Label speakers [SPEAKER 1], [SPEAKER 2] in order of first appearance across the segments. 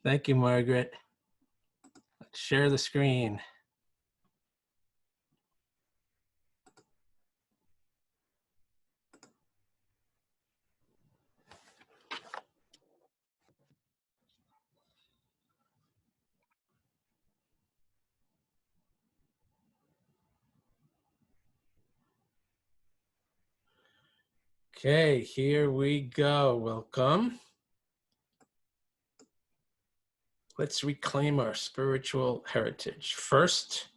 [SPEAKER 1] Thank you, Margaret. Let's share the screen. Okay, here we go. Welcome. Let's reclaim our spiritual heritage. First,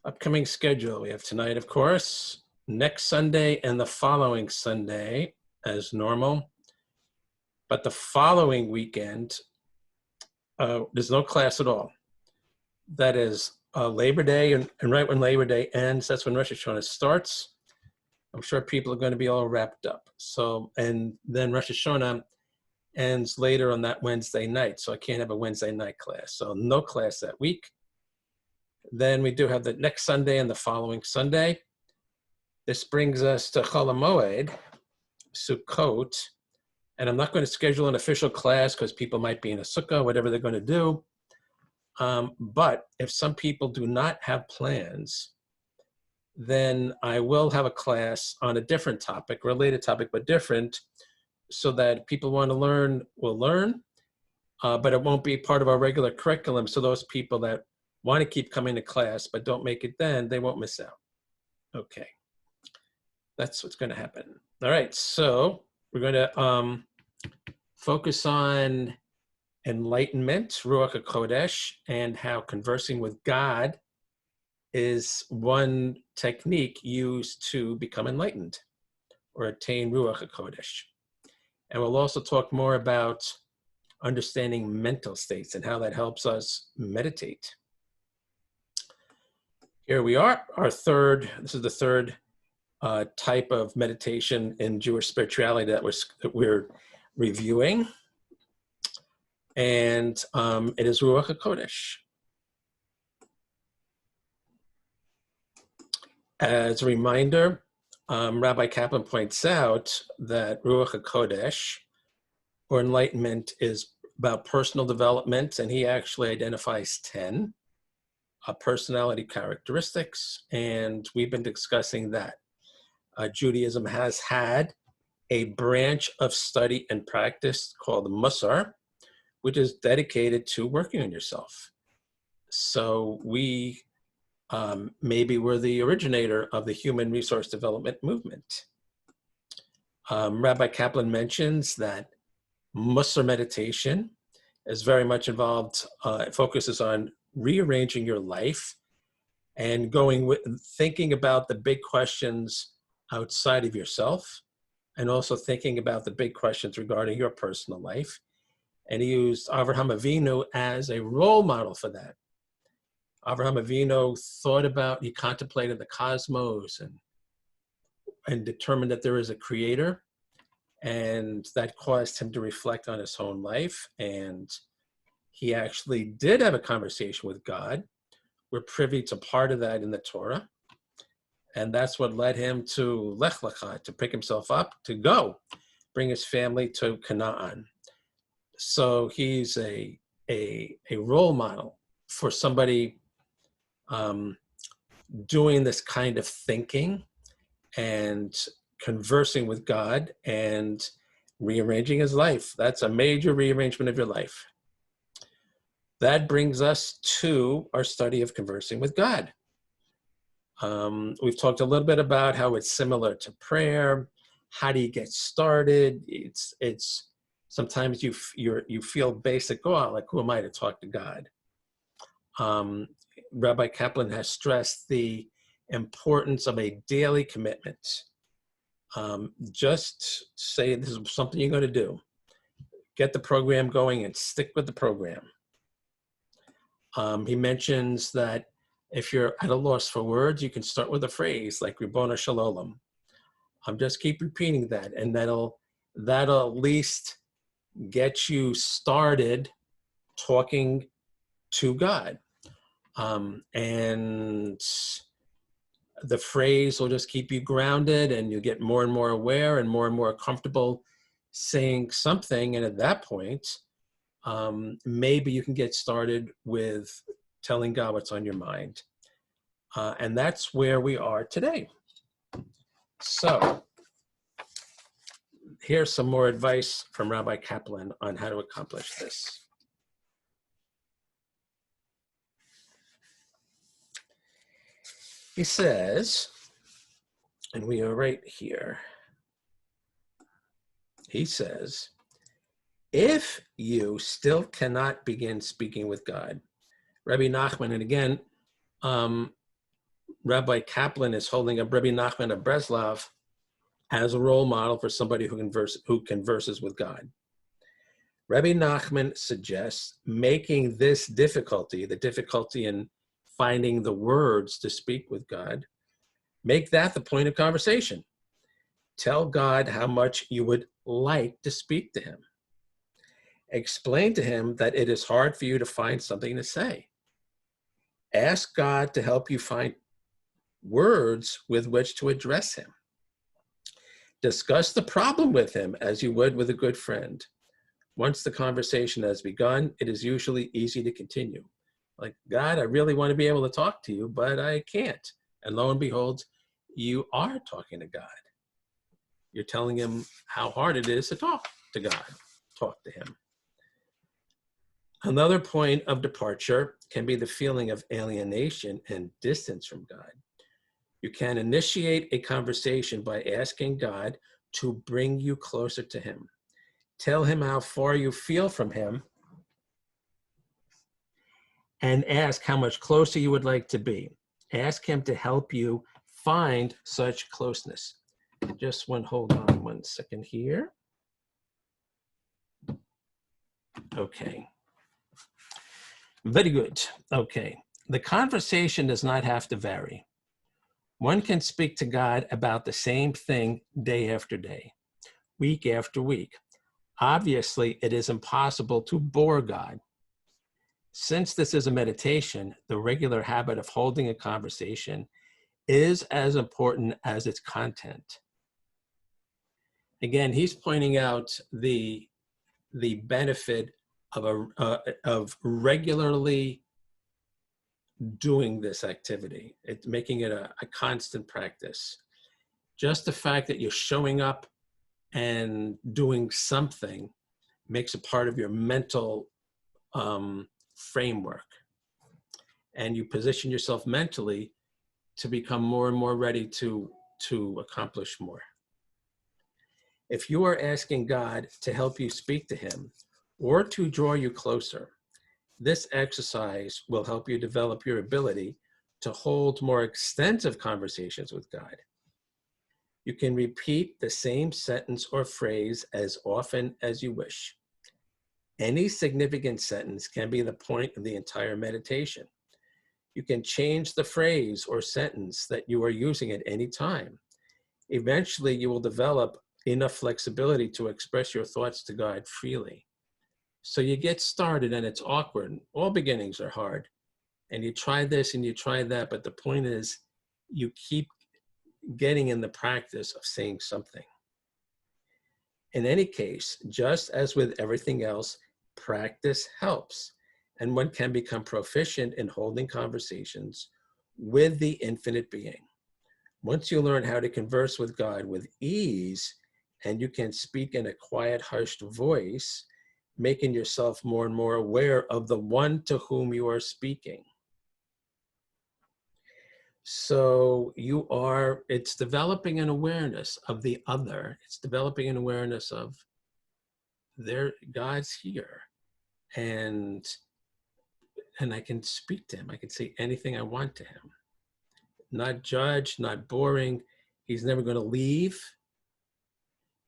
[SPEAKER 1] upcoming schedule. We have tonight, of course, next Sunday and the following Sunday as normal. But the following weekend, there's no class at all. That is Labor Day, and right when Labor Day ends, that's when Rosh Hashanah starts. I'm sure people are going to be all wrapped up. So, and then Rosh Hashanah ends later on that Wednesday night. So I can't have a Wednesday night class. So no class that week. Then we do have the next Sunday and the following Sunday. This brings us to Chol HaMoed, Sukkot. And I'm not going to schedule an official class because people might be in a sukkah, whatever they're going to do. But if some people do not have plans, then I will have a class on a different topic, related topic, but different, so that people want to learn will learn, but it won't be part of our regular curriculum. So those people that want to keep coming to class but don't make it then, they won't miss out. Okay, that's what's going to happen. All right, so we're going to focus on enlightenment, Ruach Hakodesh, and how conversing with God is one technique used to become enlightened or attain Ruach Hakodesh. And we'll also talk more about understanding mental states and how that helps us meditate. Here we are, this is the third type of meditation in Jewish spirituality that we're reviewing. And it is Ruach HaKodesh. As a reminder, Rabbi Kaplan points out that Ruach HaKodesh, or enlightenment, is about personal development, and he actually identifies 10 personality characteristics, and we've been discussing that. Judaism has had a branch of study and practice called Musar, which is dedicated to working on yourself. So we maybe we're the originator of the human resource development movement. Rabbi Kaplan mentions that Musar meditation is very much involved, it focuses on rearranging your life and thinking about the big questions outside of yourself, and also thinking about the big questions regarding your personal life. And he used Avraham Avinu as a role model for that. Avraham Avinu he contemplated the cosmos and determined that there is a creator, and that caused him to reflect on his own life. And he actually did have a conversation with God. We're privy to part of that in the Torah. And that's what led him to Lech Lecha, to pick himself up, to go, bring his family to Canaan. So he's a role model for somebody doing this kind of thinking and conversing with God and rearranging his life. That's a major rearrangement of your life. That brings us to our study of conversing with God. We've talked a little bit about how it's similar to prayer. How do you get started? It's sometimes you feel basic. Oh, like, who am I to talk to God? Rabbi Kaplan has stressed the importance of a daily commitment. Just say this is something you're going to do. Get the program going and stick with the program. He mentions that if you're at a loss for words, you can start with a phrase like Ribono Shel Olam. Just keep repeating that, and that'll at least get you started talking to God. And the phrase will just keep you grounded, and you'll get more and more aware and more comfortable saying something. And at that point, maybe you can get started with telling God what's on your mind. And that's where we are today. So here's some more advice from Rabbi Kaplan on how to accomplish this. He says, and we are right here. He says, if you still cannot begin speaking with God, Rabbi Nachman, and again, Rabbi Kaplan is holding up Rabbi Nachman of Breslov as a role model for somebody who converses with God. Rabbi Nachman suggests making this difficulty, the difficulty in finding the words to speak with God, make that the point of conversation. Tell God how much you would like to speak to him. Explain to him that it is hard for you to find something to say. Ask God to help you find words with which to address him. Discuss the problem with him as you would with a good friend. Once the conversation has begun, it is usually easy to continue. Like, God, I really want to be able to talk to you, but I can't. And lo and behold, you are talking to God. You're telling him how hard it is to talk to God, talk to him. Another point of departure can be the feeling of alienation and distance from God. You can initiate a conversation by asking God to bring you closer to him. Tell him how far you feel from him and ask how much closer you would like to be. Ask him to help you find such closeness. Hold on one second here. Okay. Very good. Okay. The conversation does not have to vary. One can speak to God about the same thing day after day, week after week. Obviously, it is impossible to bore God. Since this is a meditation, the regular habit of holding a conversation is as important as its content. Again, he's pointing out the benefit of regularly doing this activity. It's making it a constant practice. Just the fact that you're showing up and doing something makes it part of your mental framework. And you position yourself mentally to become more and more ready to accomplish more. If you are asking God to help you speak to him or to draw you closer, this exercise will help you develop your ability to hold more extensive conversations with God. You can repeat the same sentence or phrase as often as you wish. Any significant sentence can be the point of the entire meditation. You can change the phrase or sentence that you are using at any time. Eventually, you will develop enough flexibility to express your thoughts to God freely. So you get started and it's awkward. All beginnings are hard. And you try this and you try that, but the point is you keep getting in the practice of saying something. In any case, just as with everything else, practice helps. And one can become proficient in holding conversations with the infinite being. Once you learn how to converse with God with ease, and you can speak in a quiet, hushed voice, making yourself more and more aware of the one to whom you are speaking. So it's developing an awareness of the other. It's developing an awareness of God's here. And I can speak to him. I can say anything I want to him. Not judged, not boring. He's never going to leave.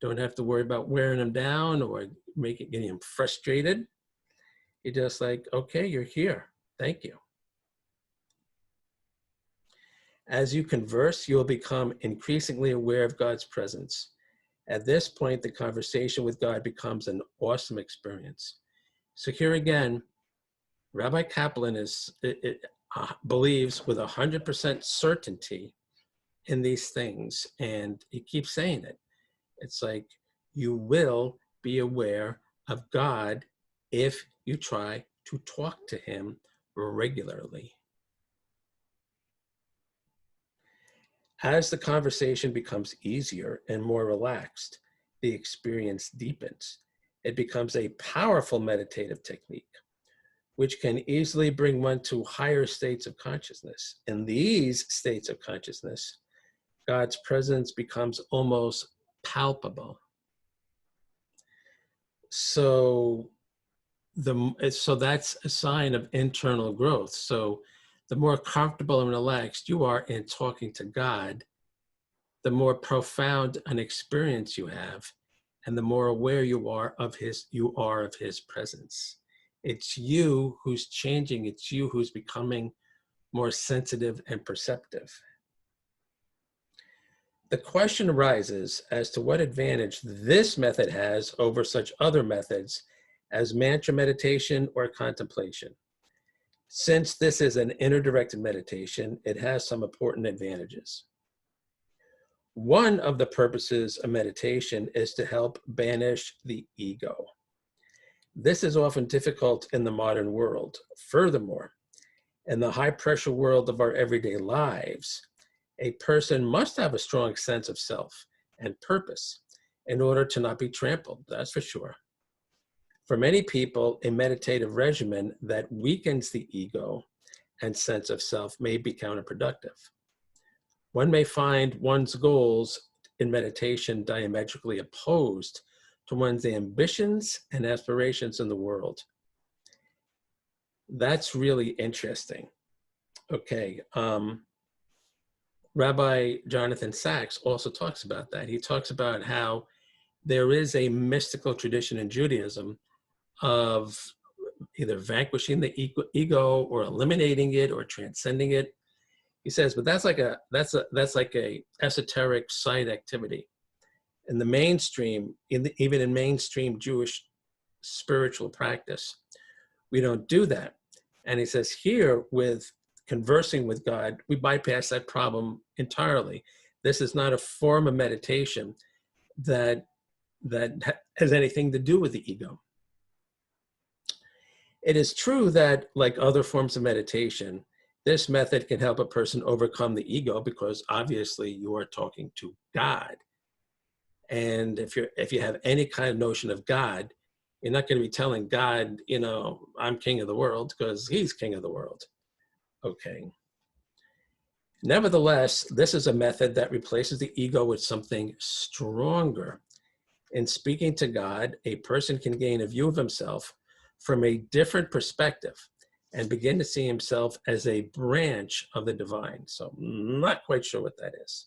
[SPEAKER 1] Don't have to worry about wearing him down or getting him frustrated. You're just like, okay, you're here. Thank you. As you converse, you'll become increasingly aware of God's presence. At this point, the conversation with God becomes an awesome experience. So here again, Rabbi Kaplan believes with 100% certainty in these things, and he keeps saying it. It's like you will be aware of God if you try to talk to him regularly. As the conversation becomes easier and more relaxed, the experience deepens. It becomes a powerful meditative technique, which can easily bring one to higher states of consciousness. In these states of consciousness, God's presence becomes almost palpable. So that's a sign of internal growth. So the more comfortable and relaxed you are in talking to God, the more profound an experience you have, and the more aware you are of his presence. It's you who's changing. It's you who's becoming more sensitive and perceptive. The question arises as to what advantage this method has over such other methods as mantra meditation or contemplation. Since this is an inner-directed meditation, it has some important advantages. One of the purposes of meditation is to help banish the ego. This is often difficult in the modern world. Furthermore, in the high-pressure world of our everyday lives, a person must have a strong sense of self and purpose in order to not be trampled, that's for sure. For many people, a meditative regimen that weakens the ego and sense of self may be counterproductive. One may find one's goals in meditation diametrically opposed to one's ambitions and aspirations in the world. That's really interesting. Okay. Rabbi Jonathan Sachs also talks about that. He talks about how there is a mystical tradition in Judaism of either vanquishing the ego or eliminating it or transcending it. He says, but that's like a esoteric side activity. In the mainstream, even in mainstream Jewish spiritual practice, we don't do that. And he says here with conversing with God, we bypass that problem entirely. This is not a form of meditation that has anything to do with the ego. It is true that, like other forms of meditation, this method can help a person overcome the ego because obviously you are talking to God. And if you have any kind of notion of God, you're not going to be telling God, I'm king of the world, because he's king of the world. Okay. Nevertheless, this is a method that replaces the ego with something stronger. In speaking to God, a person can gain a view of himself from a different perspective and begin to see himself as a branch of the divine. So I'm not quite sure what that is.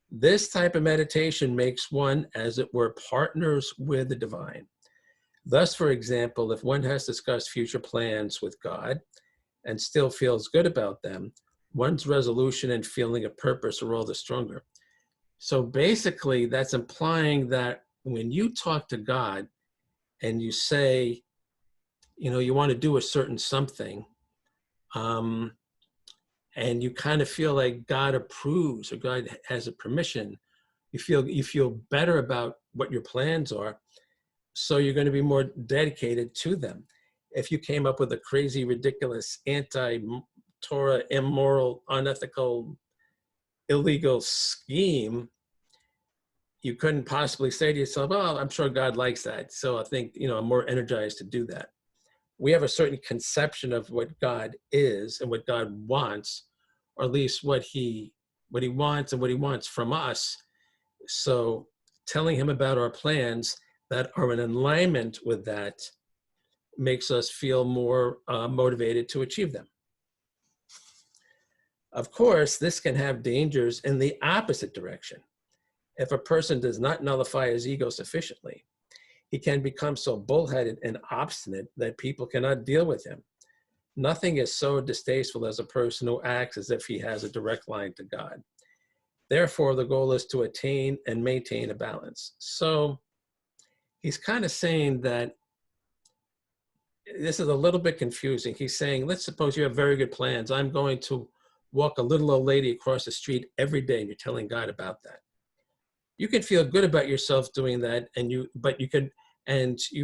[SPEAKER 1] This type of meditation makes one, as it were, partners with the divine. Thus, for example, if one has discussed future plans with God and still feels good about them, one's resolution and feeling of purpose are all the stronger. So basically, that's implying that when you talk to God and you say, you want to do a certain something, and you kind of feel like God approves or God has a permission, you feel better about what your plans are, so you're going to be more dedicated to them. If you came up with a crazy, ridiculous, anti-Torah, immoral, unethical, illegal scheme, you couldn't possibly say to yourself, oh, I'm sure God likes that, so I think I'm more energized to do that. We have a certain conception of what God is and what God wants, or at least what he wants and what he wants from us. So telling him about our plans that are in alignment with that makes us feel more motivated to achieve them. Of course, this can have dangers in the opposite direction. If a person does not nullify his ego sufficiently, he can become so bullheaded and obstinate that people cannot deal with him. Nothing is so distasteful as a person who acts as if he has a direct line to God. Therefore, the goal is to attain and maintain a balance. So he's kind of saying that this is a little bit confusing. He's saying, let's suppose you have very good plans. I'm going to walk a little old lady across the street every day, and you're telling God about that. You can feel good about yourself doing that, and you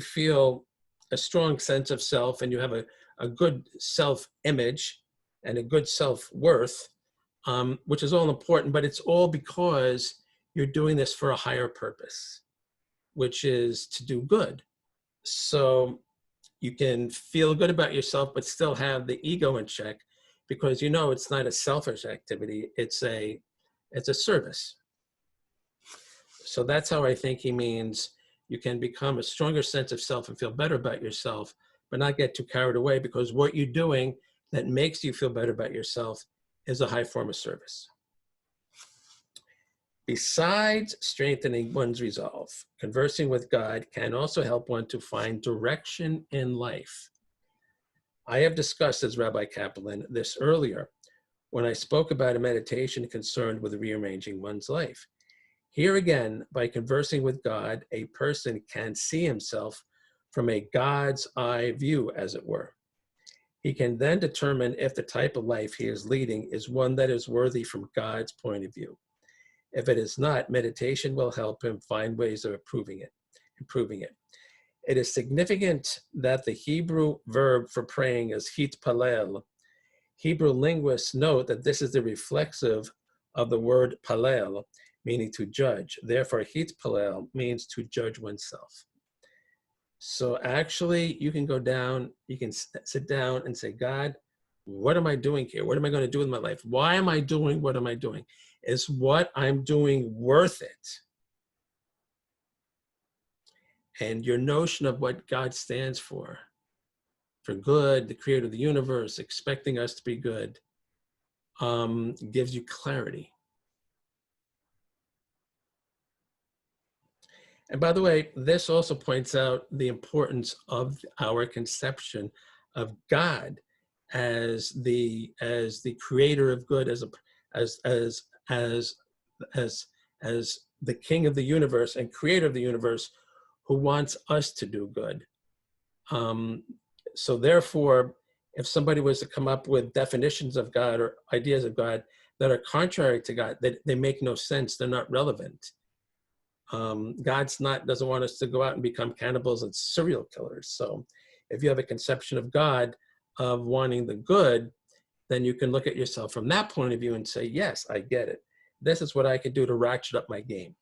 [SPEAKER 1] feel a strong sense of self and you have a good self-image and a good self-worth, which is all important, but it's all because you're doing this for a higher purpose, which is to do good. So you can feel good about yourself, but still have the ego in check, because you know it's not a selfish activity, it's a service. So that's how I think he means you can become a stronger sense of self and feel better about yourself, but not get too carried away, because what you're doing that makes you feel better about yourself is a high form of service. Besides strengthening one's resolve, conversing with God can also help one to find direction in life. I have discussed, as Rabbi Kaplan, this earlier when I spoke about a meditation concerned with rearranging one's life. Here again, by conversing with God, a person can see himself from a God's eye view, as it were. He can then determine if the type of life he is leading is one that is worthy from God's point of view. If it is not, meditation will help him find ways of improving it. It is significant that the Hebrew verb for praying is hitpalel. Hebrew linguists note that this is the reflexive of the word palel, meaning to judge. Therefore, hitpalel means to judge oneself. So actually, you can go down, you can sit down and say, God, what am I doing here? What am I going to do with my life? Why am I doing what am I doing? Is what I'm doing worth it? And your notion of what God stands for good, the creator of the universe, expecting us to be good, gives you clarity. And by the way, this also points out the importance of our conception of God as the creator of good, as the king of the universe and creator of the universe, who wants us to do good. So therefore, if somebody was to come up with definitions of God or ideas of God that are contrary to God, they make no sense, they're not relevant. God's doesn't want us to go out and become cannibals and serial killers. So if you have a conception of God of wanting the good, then you can look at yourself from that point of view and say, yes, I get it. This is what I could do to ratchet up my game.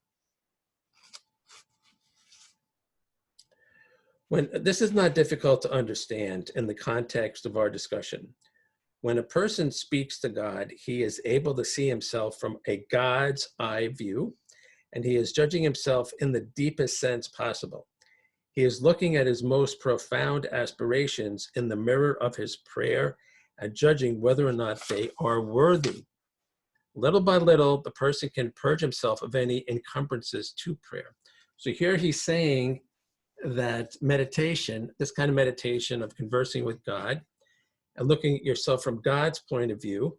[SPEAKER 1] This is not difficult to understand in the context of our discussion. When a person speaks to God, he is able to see himself from a God's eye view, and he is judging himself in the deepest sense possible. He is looking at his most profound aspirations in the mirror of his prayer and judging whether or not they are worthy. Little by little, the person can purge himself of any encumbrances to prayer. So here he's saying that meditation, this kind of meditation of conversing with God and looking at yourself from God's point of view,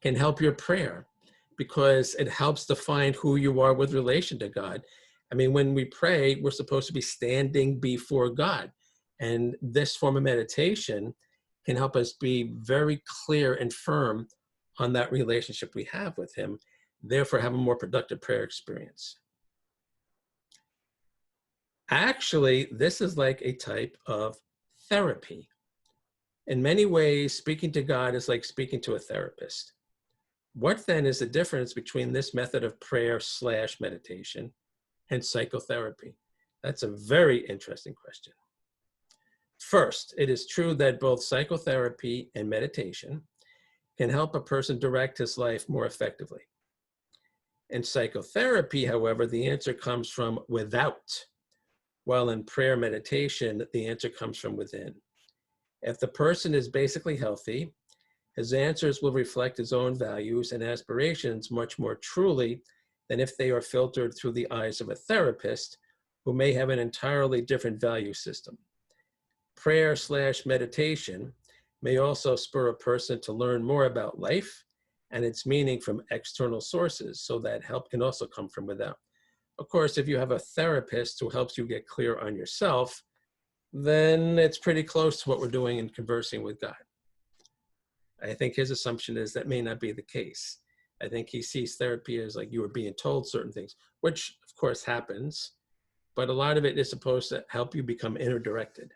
[SPEAKER 1] can help your prayer, because it helps define who you are with relation to God. I mean, when we pray, we're supposed to be standing before God. And this form of meditation can help us be very clear and firm on that relationship we have with him, therefore have a more productive prayer experience. Actually, this is like a type of therapy. In many ways, speaking to God is like speaking to a therapist. What then is the difference between this method of prayer / meditation and psychotherapy? That's a very interesting question. First, it is true that both psychotherapy and meditation can help a person direct his life more effectively. In psychotherapy, however, the answer comes from without, while in prayer meditation, the answer comes from within. If the person is basically healthy, his answers will reflect his own values and aspirations much more truly than if they are filtered through the eyes of a therapist who may have an entirely different value system. Prayer / meditation may also spur a person to learn more about life and its meaning from external sources, so that help can also come from without. Of course, if you have a therapist who helps you get clear on yourself, then it's pretty close to what we're doing in conversing with God. I think his assumption is that may not be the case. I think he sees therapy as like you were being told certain things, which of course happens. but a lot of it is supposed to help you become inner directed.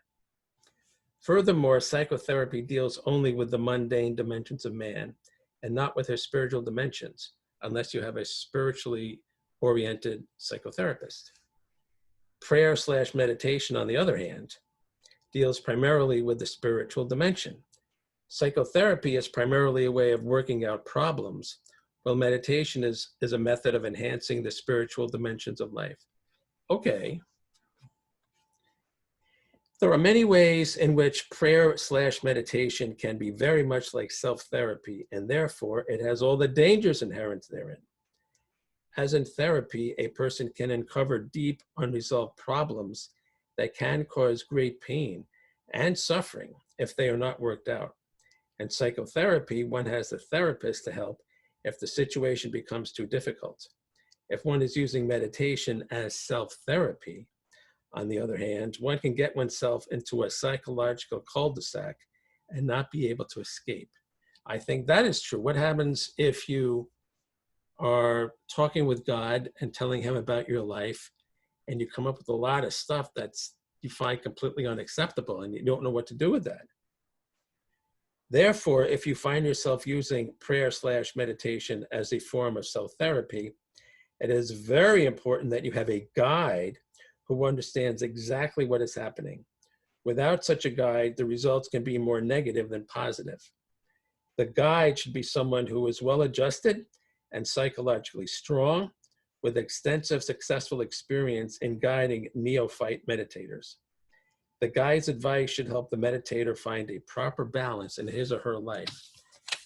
[SPEAKER 1] Furthermore, psychotherapy deals only with the mundane dimensions of man and not with his spiritual dimensions, unless you have a spiritually oriented psychotherapist. Prayer/meditation, on the other hand, deals primarily with the spiritual dimension. Psychotherapy is primarily a way of working out problems, while meditation is a method of enhancing the spiritual dimensions of life. Okay. There are many ways in which prayer/meditation can be very much like self-therapy, and therefore it has all the dangers inherent therein. As in therapy, a person can uncover deep, unresolved problems that can cause great pain and suffering if they are not worked out. In psychotherapy, one has the therapist to help if the situation becomes too difficult. If one is using meditation as self-therapy, on the other hand, one can get oneself into a psychological cul-de-sac and not be able to escape. I think that is true. What happens if you are talking with God and telling him about your life, and you come up with a lot of stuff that's you find completely unacceptable and you don't know what to do with that? Therefore, if you find yourself using prayer/meditation as a form of self-therapy, it is very important that you have a guide who understands exactly what is happening. Without such a guide, the results can be more negative than positive. The guide should be someone who is well-adjusted and psychologically strong, with extensive successful experience in guiding neophyte meditators. The guide's advice should help the meditator find a proper balance in his or her life.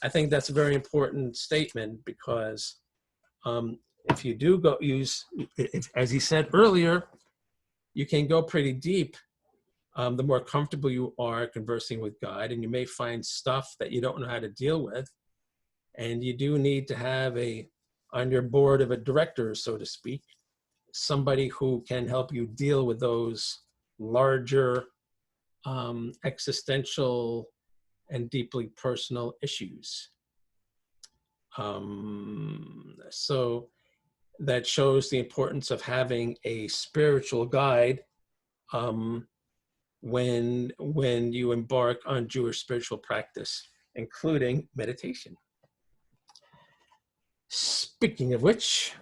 [SPEAKER 1] I think that's a very important statement because if you do go use, as he said earlier, you can go pretty deep the more comfortable you are conversing with God, and you may find stuff that you don't know how to deal with. And you do need to have on your board of a directors, so to speak, somebody who can help you deal with those larger existential and deeply personal issues. So that shows the importance of having a spiritual guide when you embark on Jewish spiritual practice, including meditation. Speaking of which,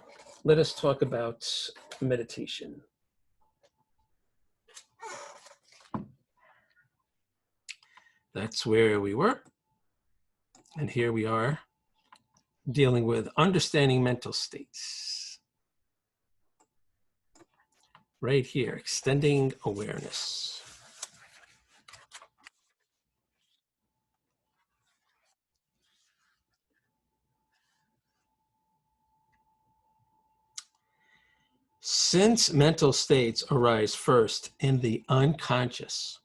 [SPEAKER 1] let us talk about meditation. That's where we were. And here we are dealing with understanding mental states. Right here, extending awareness. Since mental states arise first in the unconscious,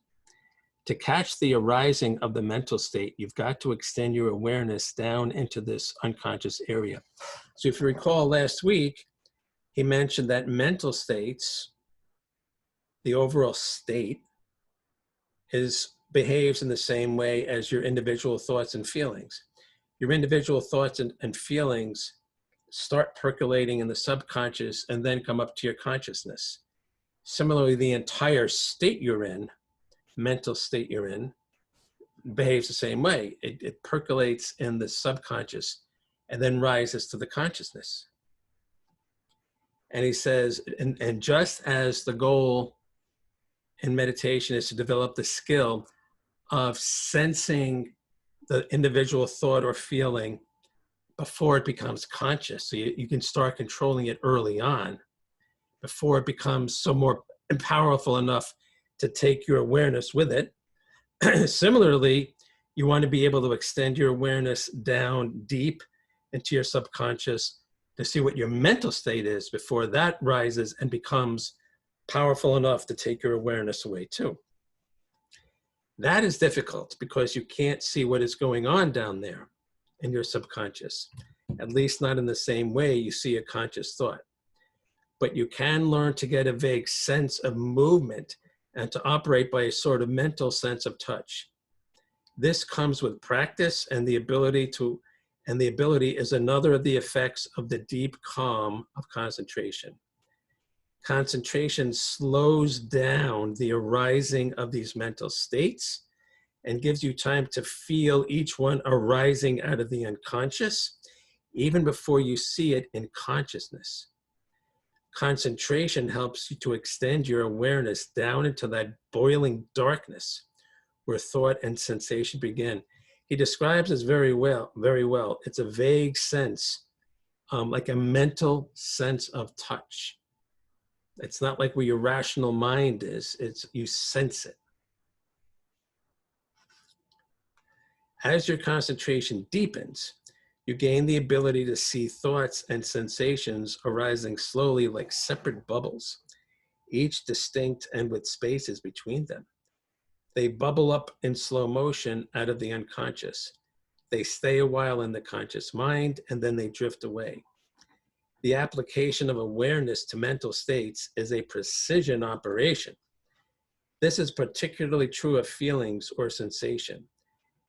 [SPEAKER 1] to catch the arising of the mental state, you've got to extend your awareness down into this unconscious area. So if you recall last week, he mentioned that mental states, the overall state, behaves in the same way as your individual thoughts and feelings. Your individual thoughts and feelings start percolating in the subconscious and then come up to your consciousness. Similarly, the entire state you're in, mental state you're in, behaves the same way. It percolates in the subconscious and then rises to the consciousness. And he says, and just as the goal in meditation is to develop the skill of sensing the individual thought or feeling before it becomes conscious, so you can start controlling it early on, before it becomes so more powerful enough to take your awareness with it. Similarly, you want to be able to extend your awareness down deep into your subconscious to see what your mental state is before that rises and becomes powerful enough to take your awareness away too. That is difficult because you can't see what is going on down there in your subconscious, at least not in the same way you see a conscious thought. But you can learn to get a vague sense of movement and to operate by a sort of mental sense of touch. This comes with practice, and the ability is another of the effects of the deep calm of concentration. Concentration slows down the arising of these mental states and gives you time to feel each one arising out of the unconscious, even before you see it in consciousness. Concentration helps you to extend your awareness down into that boiling darkness where thought and sensation begin. He describes this very well. It's a vague sense, like a mental sense of touch. It's not like where your rational mind is, you sense it. As your concentration deepens, you gain the ability to see thoughts and sensations arising slowly like separate bubbles, each distinct and with spaces between them. They bubble up in slow motion out of the unconscious. They stay a while in the conscious mind, and then they drift away. The application of awareness to mental states is a precision operation. This is particularly true of feelings or sensation.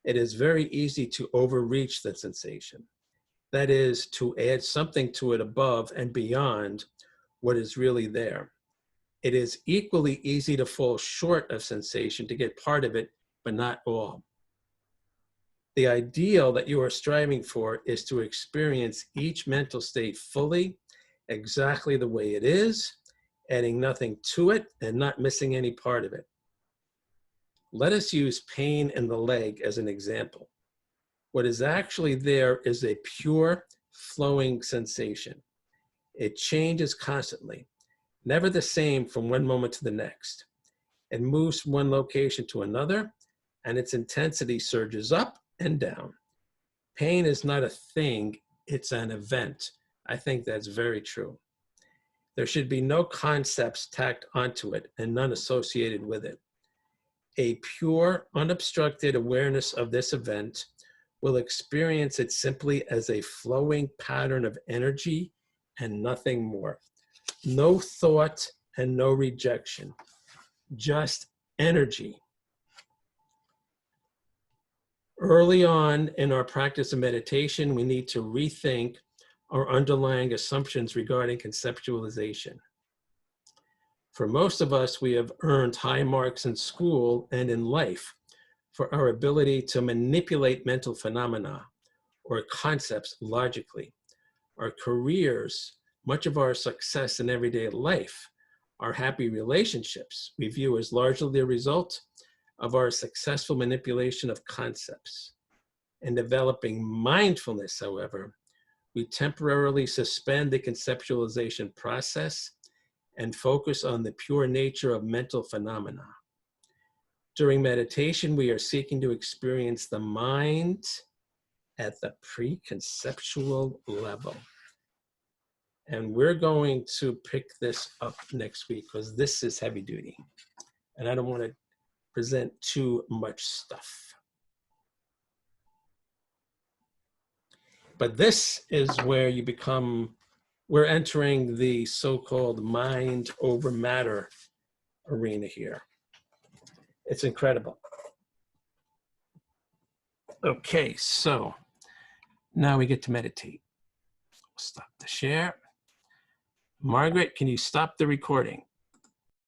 [SPEAKER 1] It is very easy to overreach the sensation. That is, to add something to it above and beyond what is really there. It is equally easy to fall short of sensation, to get part of it, but not all. The ideal that you are striving for is to experience each mental state fully, exactly the way it is, adding nothing to it and not missing any part of it. Let us use pain in the leg as an example. What is actually there is a pure, flowing sensation. It changes constantly, never the same from one moment to the next. It moves from one location to another, and its intensity surges up and down. Pain is not a thing, it's an event. I think that's very true. There should be no concepts tacked onto it and none associated with it. A pure, unobstructed awareness of this event will experience it simply as a flowing pattern of energy and nothing more. No thought and no rejection, just energy. Early on in our practice of meditation, we need to rethink our underlying assumptions regarding conceptualization. For most of us, we have earned high marks in school and in life for our ability to manipulate mental phenomena or concepts logically. Our careers, much of our success in everyday life, our happy relationships, we view as largely the result of our successful manipulation of concepts. In developing mindfulness, however, we temporarily suspend the conceptualization process and focus on the pure nature of mental phenomena. During meditation, we are seeking to experience the mind at the preconceptual level. And we're going to pick this up next week because this is heavy duty. And I don't want to present too much stuff. But this is where you become, we're entering the so-called mind over matter arena here. It's incredible. Okay, so now we get to meditate. Stop the share. Margaret, can you stop the recording?